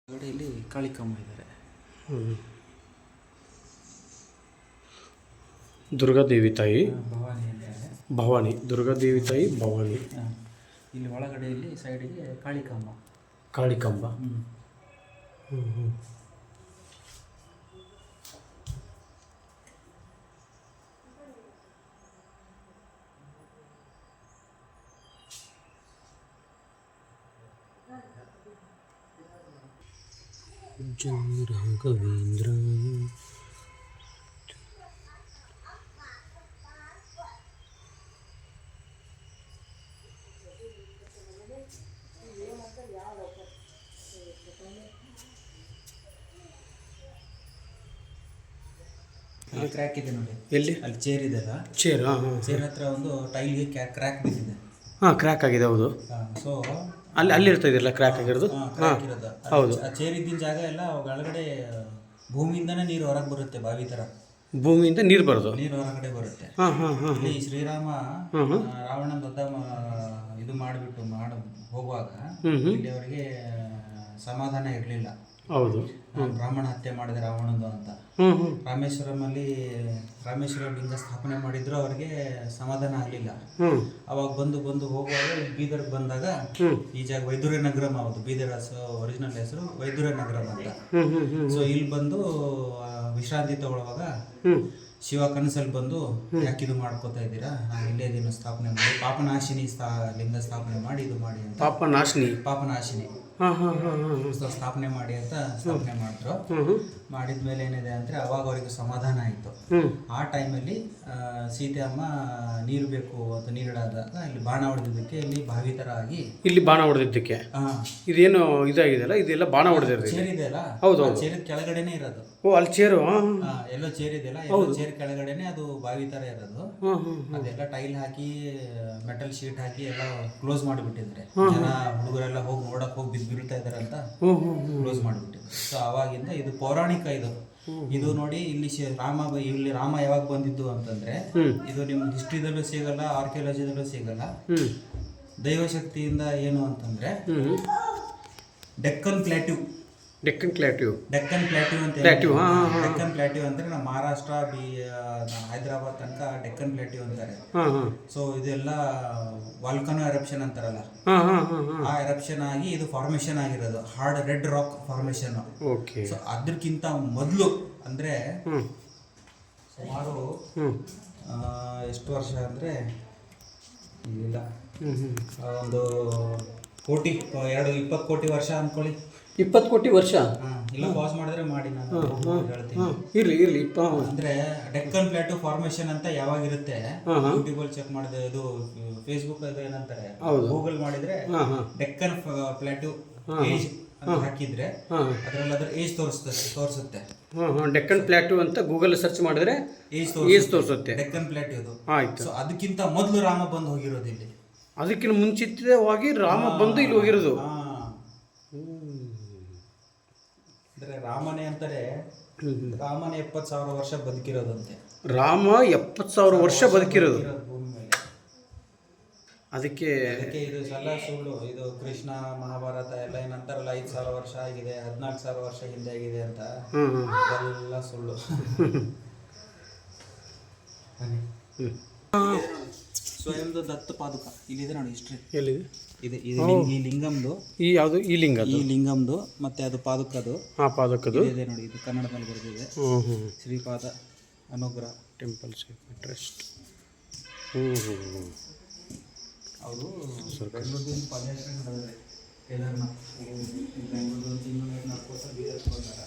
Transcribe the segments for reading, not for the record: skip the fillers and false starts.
ಇಲ್ಲಿ ಕಾಳಿಕಮ್ಮ ಇದ್ದಾರೆ. ದುರ್ಗಾದೇವಿ ತಾಯಿ ಭವಾನಿ ಇದ್ದಾರೆ. ಭವಾನಿ, ದುರ್ಗಾದೇವಿ ತಾಯಿ ಭವಾನಿ. ಇಲ್ಲಿ ಒಳಗಡೆಯಲ್ಲಿ ಸೈಡಿಗೆ ಕಾಳಿಕಮ್ಮ. ಕಾಳಿಕಂಬ. ರಾಘವೇಂದ್ರ ಕ್ರ್ಯಾಕ್ ಇದೆ ನೋಡಿ. ಎಲ್ಲಿ? ಅಲ್ಲಿ ಚೇರ್ ಇದೆಲ್ಲ, ಚೇರ್ ಚೇರ್ ಹತ್ರ ಒಂದು ಟೈಲ್ಗೆ ಕ್ರ್ಯಾಕ್ ಬಿದ್ದಿದೆ. ಕ್ರ್ಯಾಕ್ ಆಗಿದೆ. ಹೌದು. ಸೊ ಅಲ್ಲಿ ಇರ್ತಾ ಇದೆಯಲ್ಲ ಕ್ರ್ಯಾಕ್ ಆಗಿರೋದು. ಹೌದು. ಆ ಚೇರ್ ಇದ್ದಿನ ಜಾಗ ಎಲ್ಲ ಒಳಗಡೆ ಭೂಮಿಯಿಂದನೇ ನೀರು ಹೊರಗೆ ಬರುತ್ತೆ, ಬಾವಿ ಥರ ಭೂಮಿಯಿಂದ ನೀರು ಬರೋದು, ನೀರು ಹೊರಗಡೆ ಬರುತ್ತೆ. ಇಲ್ಲಿ ಶ್ರೀರಾಮ ರಾವಣ ದೊಡ್ಡ ಇದು ಮಾಡಿಬಿಟ್ಟು ಹೋಗುವಾಗ ಇಲ್ಲಿ ಅವರಿಗೆ ಸಮಾಧಾನ ಇರಲಿಲ್ಲ. ಹೌದು. ಬ್ರಾಹ್ಮಣ ಹತ್ಯೆ ಮಾಡಿದೆ ರಾವಣಂದು ಅಂತ. ರಾಮೇಶ್ವರ ಲಿಂಗ ಸ್ಥಾಪನೆ ಮಾಡಿದ್ರು, ಅವ್ರಿಗೆ ಸಮಾಧಾನ ಆಗಲಿಲ್ಲ. ಅವಾಗ ಬಂದು ಹೋಗುವಾಗ ಬೀದರ್ಗೆ ಬಂದಾಗ ಈ ಜಾಗ ವೈದುರ್ಯ ನಗರಂ. ಹೌದು, ಬೀದರ್ ಒರಿಜಿನಲ್ ಹೆಸರು ವೈದುರ್ಯ ನಗರಂ ಅಂತ. ಸೊ ಇಲ್ಲಿ ಬಂದು ವಿಶ್ರಾಂತಿ ತಗೊಳ್ಳುವಾಗ ಶಿವ ಕನಸಲ್ಲಿ ಬಂದು ಯಾಕಿದು ಮಾಡ್ಕೋತಾ ಇದ್ದೀರಾ, ನಾನು ಇಲ್ಲೇ ಇದನ್ನು ಸ್ಥಾಪನೆ ಮಾಡಿ ಪಾಪನಾಶಿನಿ ಲಿಂಗ ಸ್ಥಾಪನೆ ಮಾಡಿ ಇದು ಮಾಡಿ ಅಂತ. ಪಾಪನಾಶಿನಿ ಸ್ಥಾಪನೆ ಮಾಡಿ ಅಂತ ಸ್ಥಾಪನೆ ಮಾಡಿದ್ರು. ಮಾಡಿದ್ಮೇಲೆ ಏನಿದೆ ಅಂದ್ರೆ ಅವಾಗ ಅವರಿಗೆ ಸಮಾಧಾನ ಆಯಿತು. ಆ ಟೈಮಲ್ಲಿ ಸೀತೆ ಅಮ್ಮ ನೀರು ಬೇಕು ಅಂತ ನೀರಿಡಾದಾಗ ಇಲ್ಲಿ ಬಾಣ ಹೊಡೆದಿದ್ದಕ್ಕೆ ಇಲ್ಲಿ ಬಾವಿ ಥರ ಆಗಿ ಇಲ್ಲಿ ಬಾಣ ಹೊಡೆದಿದ್ದಕ್ಕೆ ಇದೇನು ಇದಾಗಿದೆಯಲ್ಲ, ಇದೆಲ್ಲ ಬಾಣ ಹೊಡೆದಿರೋದು. ಚೇರ್ ಇದೆಯಲ್ಲ, ಹೌದು, ಚೇರ್ ಕೆಳಗಡೆನೆ ಇರೋದು. ಅಲ್ಲಿ ಚೇರು ಎಲ್ಲೋ ಚೇರ್ ಇದೆಯಲ್ಲ, ಚೇರ್ ಕೆಳಗಡೆನೆ ಅದು ಬಾವಿ ಥರ ಇರೋದು. ಅದೆಲ್ಲ ಟೈಲ್ ಹಾಕಿ ಮೆಟಲ್ ಶೀಟ್ ಹಾಕಿ ಎಲ್ಲ ಕ್ಲೋಸ್ ಮಾಡಿಬಿಟ್ಟಿದ್ರೆ, ಜನ ಹುಡುಗರೆಲ್ಲ ಹೋಗಿ ನೋಡಕ್ ಹೋಗಿ ಬೀಳ್ತಾ ಇದಾರೆ ಅಂತ ಕ್ಲೋಸ್ ಮಾಡಿಬಿಟ್ಟಿದ್ರು. ಸೊ ಅವಾಗಿಂದ ಇದು ಪೌರಾಣಿಕ. ಇದು ನೋಡಿ, ಇಲ್ಲಿ ರಾಮ ಯಾವಾಗ ಬಂದಿದ್ದು ಅಂತಂದ್ರೆ, ಇದು ನಿಮ್ ಹಿಸ್ಟ್ರಿದಲ್ಲೂ ಸಿಗಲ್ಲ, ಆರ್ಕಿಯಾಲಜಿದಲ್ಲೂ ಸಿಗಲ್ಲ. ದೈವಶಕ್ತಿಯಿಂದ ಏನು ಅಂತಂದ್ರೆ ಡೆಕ್ಕನ್ ಪ್ಲಾಟ್ಯೂ ಅಂತ. ಡೆಕ್ಕನ್ ಪ್ಲಾಟ್ಯೂ ಅಂದ್ರೆ ನಮ್ಮ ಮಹಾರಾಷ್ಟ್ರ ಹೈದರಾಬಾದ್ ತನಕ ಡೆಕ್ಕನ್ ಪ್ಲಾಟ್ಯೂ ಅಂತಾರೆ. ಸೊ ಇದೆಲ್ಲ ವಾಲ್ಕನೋ ಎರಪ್ಷನ್ ಅಂತಾರಲ್ಲ, ಆ ಎರಪ್ಷನ್ ಆಗಿ ಇದು ಫಾರ್ಮೇಶನ್ ಆಗಿರೋದು, hard red rock formation. So ಅದಕ್ಕಿಂತ ಮೊದಲು ಅಂದ್ರೆ ಸುಮಾರು ಎಷ್ಟು ವರ್ಷ ಅಂದ್ರೆ ಇಲ್ಲ, ಒಂದು 20 ಕೋಟಿ ವರ್ಷ ಅನ್ಕೊಳ್ಳಿ. 20 ಕೋಟಿ ವರ್ಷ ಇಲ್ಲ, ಪಾಸ್ ಮಾಡಿದ್ರೆ ಮಾಡಿ, ನಾನು ಹೇಳ್ತೀನಿ. ಇರ್ಲಿ. ಅಂದ್ರೆ ಡೆಕ್ಕನ್ ಪ್ಲಾಟ್ಯೂ ಫಾರ್ಮೇಶನ್ ಅಂತ ಯಾವಾಗಿರುತ್ತೆ, ಯೂಟ್ಯೂಬ್ ಅಲ್ಲಿ ಚೆಕ್ ಮಾಡಿದ್ರೆ, ಇದು ಫೇಸ್ಬುಕ್ ಅದು ಏನಂತಾರೆ, ಗೂಗಲ್ ಮಾಡಿದ್ರೆ ಡೆಕ್ಕನ್ ಪ್ಲಾಟ್ಯೂ ಏಜ್ ಅಂತ ಹಾಕಿದ್ರೆ ಅದ್ರಲ್ಲಿ ಅದ್ರ ಏಜ್ ತೋರಿಸುತ್ತೆ. ಡೆಕ್ಕನ್ ಪ್ಲಾಟ್ಯೂ ಅಂತ ಗೂಗಲ್ ಸರ್ಚ್ ಮಾಡಿದ್ರೆ ಏಜ್ ತೋರಿಸುತ್ತೆ ಡೆಕ್ಕನ್ ಪ್ಲಾಟ್ಯೂದು. ಆಯ್ತು. ಸೊ ಅದಕ್ಕಿಂತ ಮೊದಲು ರಾಮ ಬಂದು ಹೋಗಿರೋದು ಇಲ್ಲಿ. ಅದಕ್ಕಿಂತ ಮುಂಚಿತವಾಗಿ ರಾಮ ಬಂದು ಇಲ್ಲಿ ಹೋಗಿರೋದು. ಅಂದ್ರೆ ರಾಮನೇ ಅಂತಾರೆ, ರಾಮನೇ 70,000 ವರ್ಷ ಬದುಕಿರೋದಂತೆ. ರಾಮ 70,000 ವರ್ಷ ಬದುಕಿರೋದು ಭೂಮಿ ಮೇಲೆ. ಅದಕ್ಕೆ ಇದು ಎಲ್ಲ ಸುಳ್ಳು. ಇದು ಕೃಷ್ಣ ಮಹಾಭಾರತ ಎಲ್ಲ ಏನಂತಾರಲ್ಲ, 5,000 ವರ್ಷ ಆಗಿದೆ, 14,000 ವರ್ಷ ಹಿಂದೆ ಆಗಿದೆ ಅಂತ, ಎಲ್ಲ ಸುಳ್ಳು. ಸ್ವಯಂದು ದತ್ತ ಪಾದುಕ ಇಲ್ಲಿದೆ ನೋಡಿ, ಹಿಸ್ಟ್ರಿ ಎಲ್ಲಿದೆ. ಈ ಲಿಂಗಮ್ದು, ಈ ಯಾವುದು ಈ ಲಿಂಗಮ್ದು, ಮತ್ತೆ ಅದು ಪಾದುಕದು. ಪಾದುಕದು ಇದೆ ನೋಡಿ, ಇದು ಕನ್ನಡದಲ್ಲಿ ಬರೆದಿದೆ. ಶ್ರೀಪಾದ ಅನುಗ್ರಹ ಟೆಂಪಲ್ ಟ್ರಸ್ಟ್. ಅವರು ಬೆಂಗಳೂರಿನ ಪಾದಯಾತ್ರೆ ನಡೆದಿದೆ. ಕೇದಾರ್ನಾಥ್ ಬೆಂಗಳೂರು ತಿಂಗಳು ನಡ್ಕೋತ ಬೀದರ್ಗೆ ಬಂದಾರ.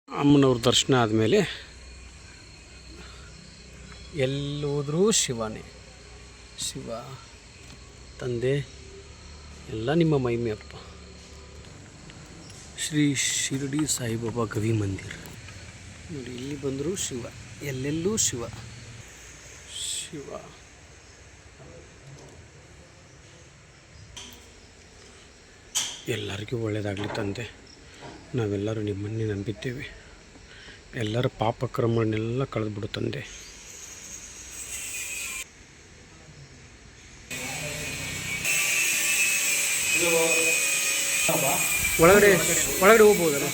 ಅಮ್ಮನವ್ರ ದರ್ಶನ ಆದಮೇಲೆ ಎಲ್ಲೋದ್ರೂ ಶಿವನೇ. ಶಿವ ತಂದೆ ಎಲ್ಲ ನಿಮ್ಮ ಮಹಿಮೆ ಅಪ್ಪ. ಶ್ರೀ ಶಿರಡಿ ಸಾಯಿಬಾಬಾ ಗವಿ ಮಂದಿರ ನೋಡಿ, ಇಲ್ಲಿ ಬಂದರೂ ಶಿವ, ಎಲ್ಲೆಲ್ಲೂ ಶಿವ. ಎಲ್ಲರಿಗೂ ಒಳ್ಳೆಯದಾಗಲಿ ತಂದೆ. ನಾವೆಲ್ಲರೂ ನಿಮ್ಮನ್ನೇ ನಂಬಿದ್ದೇವೆ. ಎಲ್ಲರ ಪಾಪಕ್ರಮಗಳನ್ನೆಲ್ಲ ಕಳೆದುಬಿಡು ತಂದೆ. ಒಳಗಡೆ ಒಳಗಡೆ ಹೋಗ್ಬೋದಲ್ಲ?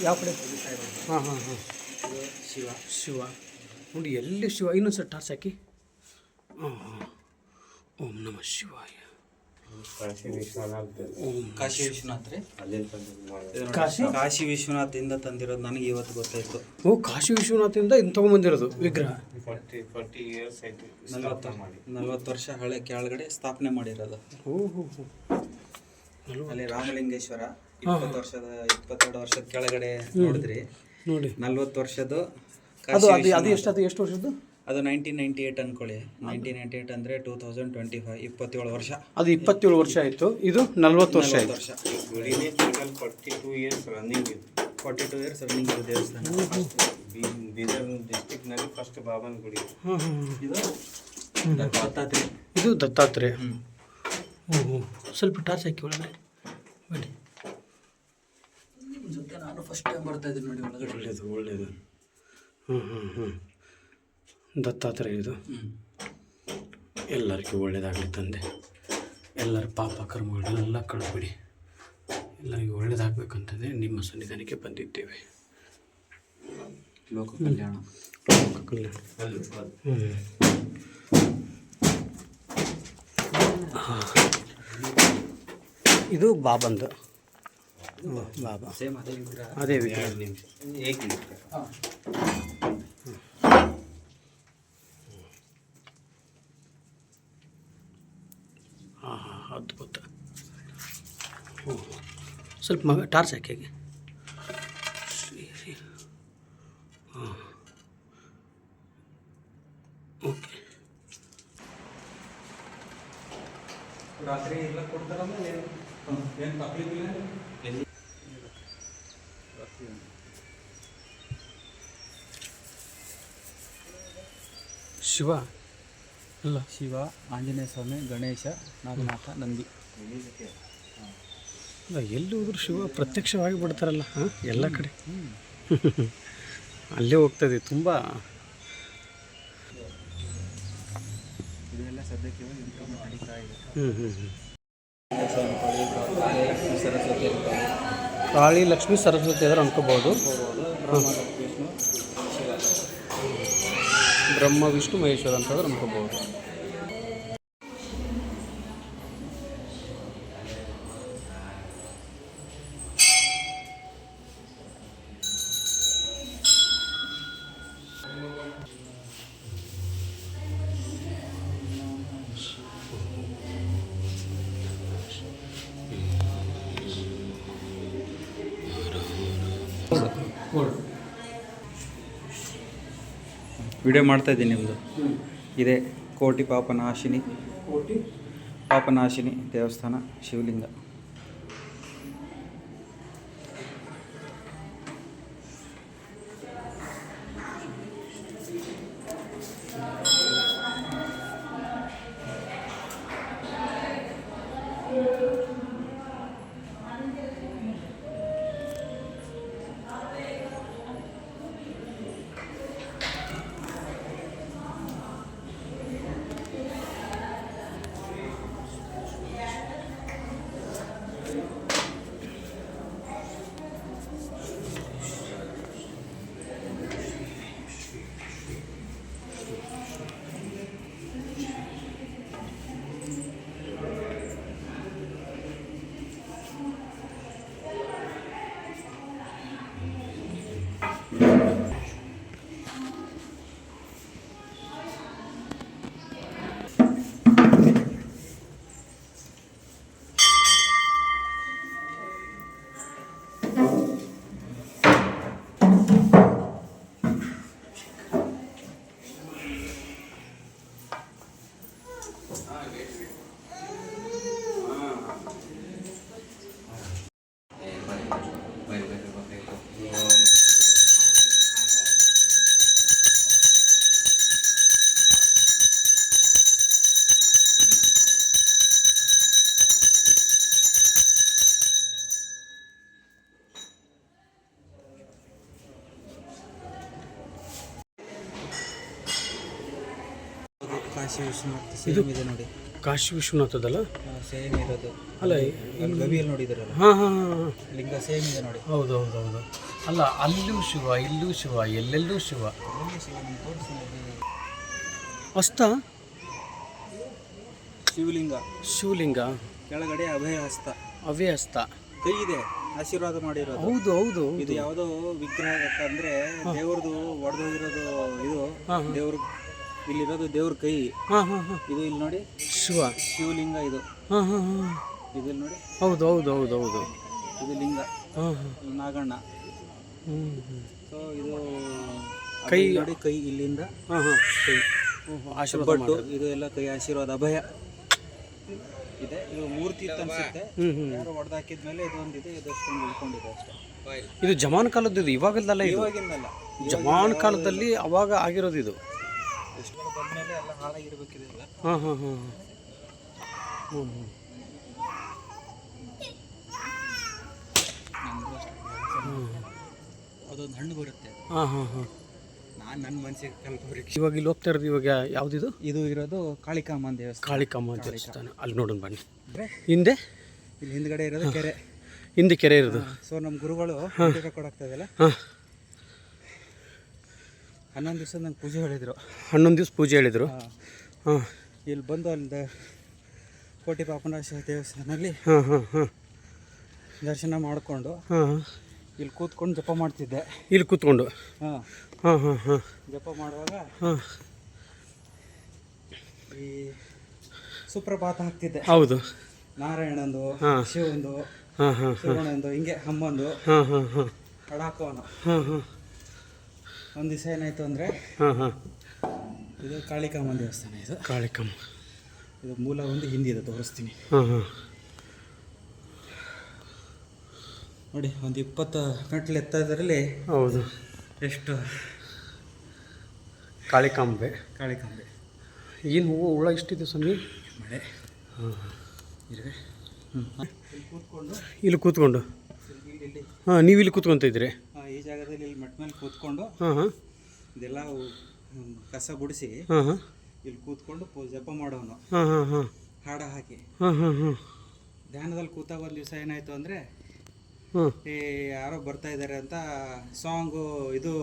ಯಾವ ಕಡೆ? ಹಾಂ ಹಾಂ ಹಾಂ, ಶಿವ ಶಿವ ನೋಡಿ, ಎಲ್ಲಿ ಶಿವ? ಇನ್ನೊಂದು ಸರ್ ಟಾರ್ಚ್ ಹಾಕಿ. ಹಾಂ ಹಾಂ, ಓಂ ನಮಃ ಶಿವಾಯ. ಓಂ ಕಾಶಿ ವಿಶ್ವನಾಥ್ ರೀ. ಕಾಶಿ ಕಾಶಿ ವಿಶ್ವನಾಥದಿಂದ ತಂದಿರೋದು ನನಗೆ ಇವತ್ತು ಗೊತ್ತಾಯ್ತು. ಓ, ಕಾಶಿ ವಿಶ್ವನಾಥದಿಂದ ಇನ್ನು ತೊಗೊಂಬಂದಿರೋದು ವಿಗ್ರಹ. 40 ವರ್ಷ ಹಳೆ ಕೆಳಗಡೆ ಸ್ಥಾಪನೆ ಮಾಡಿರೋದು. ಓಹೋ, ಅಲ್ಲಿ ರಾಮಲಿಂಗೇಶ್ವರ 22 ವರ್ಷದ ಕೆಳಗಡೆ ನೋಡಿದ್ರಿ ನೋಡಿ 40 ವರ್ಷದ್ದು. ಅದು ಎಷ್ಟು ವರ್ಷದ್ದು? ಅದು 1998 ಅನ್ಕೊಳ್ಳಿ. 1998 ಅಂದರೆ 2025, 27 ವರ್ಷ. ಅದು 27 ವರ್ಷ ಆಯಿತು. ಇದು 40 ವರ್ಷ ಆಯಿತು. 42 ಇಯರ್ಸ್ ರನ್ನಿಂಗ್ ಇದು ದೇವಸ್ಥಾನ. ಬೀದರ್ ಡಿಸ್ಟಿಕ್ನಲ್ಲಿ ಫಸ್ಟ್ ಬಾಬನ ಗುಡಿ. ಇದು ದತ್ತಾತ್ರೇಯ. ಇದು ದತ್ತಾತ್ರೇಯ. ಹ್ಞೂ, ಸ್ವಲ್ಪ ಟಾರ್ಚ್ ಹಾಕಿ ಒಳಗಡೆ ಬನ್ನಿ. ಜೊತೆ ನಾನು ಫಸ್ಟ್ ಟೈಮ್ ಬರ್ತಾ ಇದ್ದೀನಿ ನೋಡಿ ಒಳಗಡೆ. ಒಳ್ಳೆಯದು. ಹ್ಞೂ, ದತ್ತಾತ್ರೇಯ ಇದು. ಎಲ್ಲರಿಗೂ ಒಳ್ಳೆಯದಾಗಲಿ ತಂದೆ. ಎಲ್ಲರ ಪಾಪ ಕರ್ಮಗಳನ್ನೆಲ್ಲ ಕಳ್ಬಿಡಿ. ಎಲ್ಲರಿಗೂ ಒಳ್ಳೆಯದಾಗಬೇಕಂತಂದರೆ ನಿಮ್ಮ ಸನ್ನಿಧಾನಕ್ಕೆ ಬಂದಿದ್ದೇವೆ. ಲೋಕ ಕಲ್ಯಾಣ. ಇದು ಬಾಬಂದು. ಬಾಬಾ ಸೇಮ್ ಅದೇ ವಿಗ್ರಹ. ಅದೇ ವಿಗ್ರಹ. ಹಾಂ ಹಾಂ, ಅದ್ಭುತ. ಸ್ವಲ್ಪ ಟಾರ್ಚ್ ಹಾಕಿ. ಹಾಂ, ಓಕೆ. ರಾತ್ರಿ ಎಲ್ಲ ಕೊಡ್ತಾರಲ್ಲ, ಏನು ತಪ್ಪಲಿಲ್ಲ. ಶಿವ ಅಲ್ಲ, ಶಿವ, ಆಂಜನೇಯ ಸ್ವಾಮಿ, ಗಣೇಶ, ನಾಗನಾಥ, ನಂದಿ. ಎಲ್ಲಿ ಹೋದ್ರು ಶಿವ ಪ್ರತ್ಯಕ್ಷವಾಗಿ ಬಿಡ್ತಾರಲ್ಲ. ಹಾಂ, ಎಲ್ಲ ಕಡೆ ಅಲ್ಲೇ ಹೋಗ್ತದೆ ತುಂಬ. ಇದೆಲ್ಲ ಸದ್ಯಕ್ಕೆ ಇಂಪ್ರೂವ್ಮೆಂಟ್ ನಡೀತಾ ಇದೆ. ಸರಸ್ವತಿ ಕಾಳಿ ಲಕ್ಷ್ಮಿ ಸರಸ್ವತಿ ಆದ್ರೆ ಅನ್ಕೋಬೋದು. ಬ್ರಹ್ಮ ವಿಷ್ಣು ಮಹೇಶ್ವರ ಅಂತಂದ್ರೆ ಅನ್ಕೋಬೋದು. ವಿಡಿಯೋ ಮಾಡ್ತಾ ಇದ್ದೀನಿ ನಿಮ್ಮದು. ಇದೆ ಕೋಟಿ ಪಾಪನಾಶಿನಿ ದೇವಸ್ಥಾನ, ಶಿವಲಿಂಗ. ಕಾಶಿ ವಿಶ್ವನಾಥ ಸೇಮ್ ಇದೆ ನೋಡಿ. ಕಾಶಿ ವಿಶ್ವನಾಥದಲ್ಲ ಸೇಮ್ ಇರೋದು ಅಲ್ಲ ಅಲ್ಲಿ ಗವಿಯಲ್ಲಿ ನೋಡಿದಿರಲ್ಲ ಹಾಂ ಹಾಂ ಹಾಂ ಲಿಂಗ ಸೇಮ್ ಇದೆ ನೋಡಿ. ಹೌದು ಹೌದು ಹೌದು. ಅಲ್ಲ ಅಲ್ಲೂ ಶಿವ ಇಲ್ಲೂ ಶಿವ ಎಲ್ಲೆಲ್ಲೂ ಶಿವ. ಹಸ್ತ ಶಿವಲಿಂಗ, ಶಿವಲಿಂಗ, ಕೆಳಗಡೆ ಅಭಯ ಹಸ್ತ, ಅವೇ ಹಸ್ತ, ಕೈ ಇದೆ ಆಶೀರ್ವಾದ ಮಾಡಿರೋದು. ಹೌದು ಹೌದು. ಇದು ಯಾವುದೋ ವಿಗ್ರಹ ಅಂದ್ರೆ ದೇವ್ರದು ಒಡೆದೋಗಿರೋದು. ಇದು ದೇವ್ರ ಇಲ್ಲಿರೋದು ದೇವ್ರ ಕೈ. ಹಾಂ ಹಾಂ ಹಾಂ. ಇದು ಇಲ್ಲಿ ನೋಡಿ ಶಿವ ಶಿವಲಿಂಗ. ಇದು ಹಾಂ ಹಾಂ ಹಾಂ. ಇದು ಇಲ್ಲಿ ನೋಡಿ. ಹೌದು ಹೌದು ಹೌದು ಹೌದು. ಇದು ಲಿಂಗ. ಹಾಂ ಹಾಂ. ಇದು ನಾಗಣ್ಣ. ಸೊ ಇದು ಕೈ ನೋಡಿ, ಕೈ ಇಲ್ಲಿಂದ ಹಾಂ ಹಾಂ ಕೈ ಆಶೀರ್ವಾದ ಬಟ್ಟು ಇದು ಎಲ್ಲ ಕೈ ಆಶೀರ್ವಾದ ಅಭಯ ಇದೆ. ಇದು ಮೂರ್ತಿ ಇತ್ತು ಅನ್ಸುತ್ತೆ. ಯಾರು ಹೊಡೆದಾಕಿದ್ಮೇಲೆ ಇದು ಒಂದಿದೆ, ಇದು ಅಷ್ಟೊಂದು ಉಳ್ಕೊಂಡಿದೆ ಅಷ್ಟೇ. ಇದು ಜಮಾನ್ ಕಾಲದ್ದು, ಇದು ಇವಾಗಲ್ದಲ್ಲ, ಇದು ಇವಾಗಿಂದಲ್ಲ, ಜಮಾನ್ ಕಾಲದಲ್ಲಿ ಅವಾಗ ಆಗಿರೋದು ಇದು. ಎಷ್ಟು ಬಂದ್ಮೇಲೆ ಎಲ್ಲ ಹಾಳಾಗಿರ್ಬೇಕಿದೆಲ್ಲ. ಹಾಂ ಹಾಂ ಹಾಂ ಹ್ಞೂ ಹ್ಞೂ. ಅದೊಂದು ಹಣ್ಣು ಬರುತ್ತೆ. ಹಾಂ ಹಾಂ ಹಾಂ. ನನ್ನ ಮನಸ್ಸಿಗೆ ಕಲ್ಪವೃಕ್ಷ. ಇವಾಗ ಇಲ್ಲಿ ಹೋಗ್ತಾ ಇರೋದು ಇವಾಗ ಯಾವುದಿದು? ಇದು ಇರೋದು ಕಾಳಿಕಾಮ್ಮನ ದೇವಸ್ಥಾನ. ಕಾಳಿಕಾಮ್ಮ ದೇವಸ್ಥಾನ. ಅಲ್ಲಿ ನೋಡೋಣ ಬನ್ನಿ. ಹಿಂದೆ ಇಲ್ಲಿ ಹಿಂದ್ಗಡೆ ಇರೋದು ಕೆರೆ. ಹಿಂದೆ ಕೆರೆ ಇರೋದು. ಸೊ ನಮ್ಮ ಗುರುಗಳು ಕೊಡಾಗ್ತಾ ಇದೆಯಲ್ಲ, ಹಾಂ 11 ದಿವಸ ನಂಗೆ ಪೂಜೆ ಹೇಳಿದರು. 11 ದಿವಸ ಪೂಜೆ ಹೇಳಿದರು. ಹಾಂ. ಇಲ್ಲಿ ಬಂದು ಅಲ್ಲಿ ಕೋಟಿ ಪಾಪನಾಶ ದೇವಸ್ಥಾನದಲ್ಲಿ ಹಾಂ ಹಾಂ ಹಾಂ ದರ್ಶನ ಮಾಡಿಕೊಂಡು ಹಾಂ ಇಲ್ಲಿ ಕೂತ್ಕೊಂಡು ಜಪ ಮಾಡ್ತಿದ್ದೆ. ಇಲ್ಲಿ ಕೂತ್ಕೊಂಡು ಹಾಂ ಹಾಂ ಹಾಂ ಹಾಂ ಜಪ ಮಾಡುವಾಗ ಹಾಂ ಈ ಸುಪ್ರಭಾತ ಹಾಕ್ತಿದ್ದೆ. ಹೌದು. ನಾರಾಯಣಂದು, ಹಾಂ. ಶಿವಂದು, ಹಾಂ ಹಾಂ ಶಿವಣ್ಣಂದು, ಹಿಂಗೆ ಅಮ್ಮಂದು ಹಾಂ ಹಾಂ ಹಾಂ ಹಾಡಾಕೋನು. ಹಾಂ ಹಾಂ. ಒಂದು ದಿವಸ ಏನಾಯಿತು ಅಂದರೆ, ಹಾಂ ಹಾಂ ಇದು ಕಾಳಿಕಾಮ್ಮನ ದೇವಸ್ಥಾನ. ಇದು ಕಾಳಿಕಮ್ಮ. ಇದು ಮೂಲ ಒಂದು ಹಿಂದಿದೆ, ತೋರಿಸ್ತೀನಿ ಹಾಂ ಹಾಂ ನೋಡಿ. ಒಂದು 20 ಮೆಟ್ಲು ಎತ್ತದರಲ್ಲಿ ಹೌದು. ಎಷ್ಟು ಕಾಳಿಕಾಂಬೆ. ಕಾಳಿಕಾಂಬೆ. ಏನು ಹೂವು ಹುಳ ಇಷ್ಟಿದೆ ಸ್ವಾಮಿ. ಮಳೆ. ಹಾಂ ಇರುವೆ. ಕೂತ್ಕೊಂಡು ಇಲ್ಲಿ ಕೂತ್ಕೊಂಡು. ಇಲ್ಲಿ ಹಾಂ, ನೀವು ಇಲ್ಲಿ ಕೂತ್ಕೊತ ಇದ್ರಿ. ಈ ಜಾಗದಲ್ಲಿ ಇಲ್ಲಿ ಮಟ್ಟ ಮೇಲೆ ಕೂತ್ಕೊಂಡು ಹಾಂ ಹಾಂ ಇದೆಲ್ಲ ಕಸ ಗುಡಿಸಿ ಹಾಂ ಹಾಂ ಇಲ್ಲಿ ಕೂತ್ಕೊಂಡು ಜಪ ಮಾಡೋನು. ಹಾಂ ಹಾಂ ಹಾಂ ಹಾಡ ಹಾಕಿ ಹಾಂ ಹಾಂ ಹಾಂ ಧ್ಯಾನದಲ್ಲಿ ಕೂತಾಗ ಒಂದು ದಿವಸ ಏನಾಯಿತು ಅಂದರೆ, ಹಾಂ ಈ ಯಾರೋ ಬರ್ತಾ ಇದ್ದಾರೆ ಅಂತ ಸಾಂಗು, ಇದು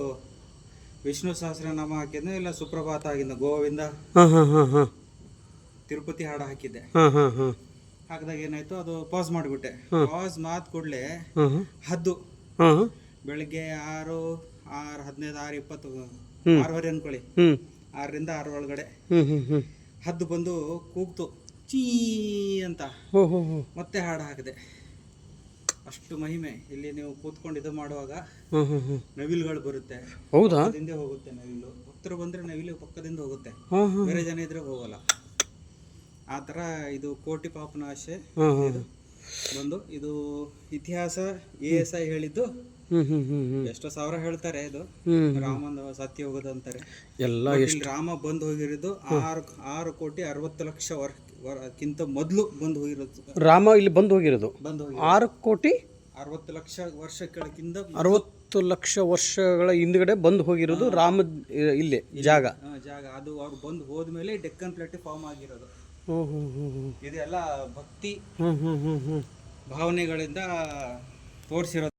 ವಿಷ್ಣು ಸಹಸ್ರನಾಮ ಹಾಕಿದ್ನು, ಇಲ್ಲ ಸುಪ್ರಭಾತ ಆಗಿದ್ದ, ಗೋವಿಂದ, ಹಾಂ ಹಾಂ ಹಾಂ ಹಾಂ ತಿರುಪತಿ ಹಾಡು ಹಾಕಿದ್ದೆ. ಹಾಂ ಹಾಂ ಹಾಂ ಹಾಕಿದಾಗ ಏನಾಯಿತು, ಅದು ಪಾಸ್ ಮಾಡಿಬಿಟ್ಟೆ. ಪಾಸ್ ಮಾತು ಕೂಡಲೇ ಹಾಂ ಹಾಂ ಹದ್ದು ಹಾಂ ಹಾಂ ಬೆಳಗ್ಗೆ 6, 6:15, 6:20, 6:30 ಅನ್ಕೊಳ್ಳಿ. 6ರಿಂದ 6 ಒಳಗಡೆ ಹದ್ದು ಬಂದು ಕೂಗ್ತು, ಚೀ ಅಂತ. ಮತ್ತೆ ಹಾಡು ಹಾಕಿದೆ. ಅಷ್ಟು ಮಹಿಮೆ. ಇಲ್ಲಿ ನೀವು ಕೂತ್ಕೊಂಡು ಇದು ಮಾಡುವಾಗ ನವಿಲುಗಳು ಬರುತ್ತೆ. ಹೌದಾ? ಪಕ್ಕದಿಂದ ಹೋಗುತ್ತೆ ನವಿಲು. ಭಕ್ತರು ಬಂದರೆ ನವಿಲು ಪಕ್ಕದಿಂದ ಹೋಗುತ್ತೆ, ಬೇರೆ ಜನ ಇದ್ರೆ ಹೋಗಲ್ಲ. ಆ ಥರ ಇದು ಕೋಟಿ ಪಾಪನಾಶೆ ಬಂದು, ಇದು ಇತಿಹಾಸ ASI ಹೇಳಿದ್ದು. ಎಷ್ಟೋ ಸಾವಿರ ಹೇಳ್ತಾರೆ, ಇದು ರಾಮನ ಸತ್ಯ ಹೋಗೋದು ಅಂತಾರೆ ಎಲ್ಲ. ರಾಮ ಬಂದು ಹೋಗಿರೋದು 6,60,60,00,000 ಮೊದಲು ಬಂದು ಹೋಗಿರೋದು. ರಾಮ ಇಲ್ಲಿ ಬಂದು ಹೋಗಿರೋದು 6,60,00,000 ವರ್ಷ ಕೆಳಗಿಂದ, 60 ಲಕ್ಷ ವರ್ಷಗಳ ಹಿಂದ್ಗಡೆ ಬಂದು ಹೋಗಿರೋದು ರಾಮ. ಇಲ್ಲೇ ಜಾಗ ಅದು ಅವ್ರು ಬಂದು ಹೋದ್ಮೇಲೆ ಡೆಕ್ಕನ್ ಪ್ಲೇಟ್ ಫಾರ್ಮ್ ಆಗಿರೋದು. ಇದೆಲ್ಲ ಭಕ್ತಿ ಭಾವನೆಗಳಿಂದ ತೋರಿಸಿರೋದು.